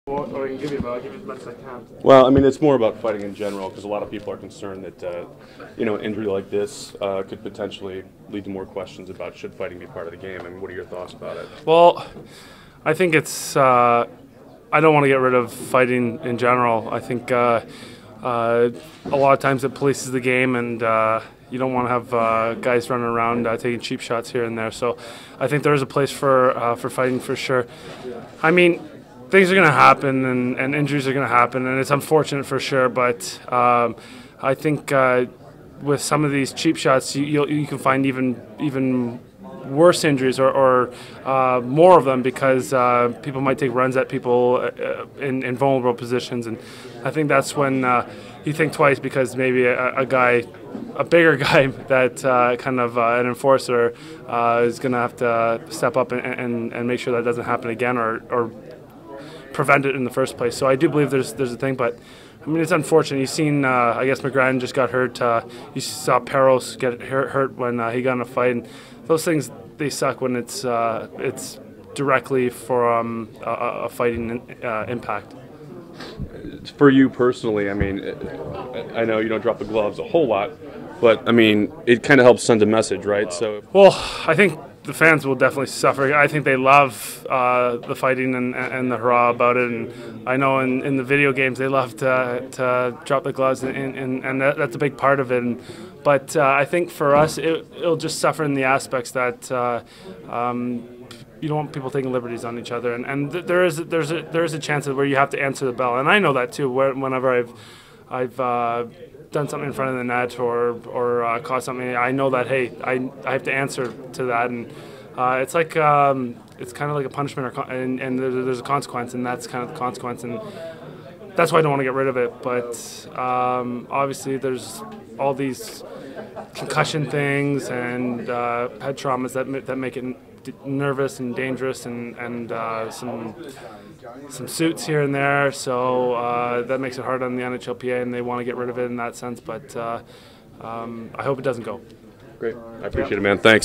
Or I can give you, but I'll give you as much as I can. Well, I mean, it's more about fighting in general because a lot of people are concerned that, an injury like this could potentially lead to more questions about should fighting be part of the game. I mean, what are your thoughts about it? Well, I think it's. I don't want to get rid of fighting in general. I think a lot of times it polices the game, and you don't want to have guys running around taking cheap shots here and there. So I think there is a place for fighting for sure. I mean, things are going to happen, and injuries are going to happen, and it's unfortunate for sure. But I think with some of these cheap shots, you can find even worse injuries or more of them because people might take runs at people in vulnerable positions, and I think that's when you think twice because maybe a bigger guy that kind of an enforcer is going to have to step up and make sure that doesn't happen again or prevent it in the first place. So I do believe there's a thing, but I mean, it's unfortunate. You've seen, I guess McGrattan just got hurt. You saw Perros get hurt when he got in a fight. And those things, they suck when it's directly from a fighting impact. For you personally, I mean, I know you don't drop the gloves a whole lot, but I mean, it kind of helps send a message, right? So, well, I think the fans will definitely suffer. I think they love the fighting and the hurrah about it. And I know in the video games they love to drop the gloves, and that's a big part of it. But I think for us, it'll just suffer in the aspects that you don't want people taking liberties on each other. And there is a chance where you have to answer the bell. And I know that too. Whenever I've done something in front of the net or caught something, I know that, hey, I have to answer to that, and it's like it's kind of like a punishment, and there's a consequence, and that's kind of the consequence, and that's why I don't want to get rid of it. But obviously there's all these concussion things and head traumas that make it nervous and dangerous, and some suits here and there, so that makes it hard on the NHLPA, and they want to get rid of it in that sense, but I hope it doesn't go. Great. I appreciate it, man. Thanks.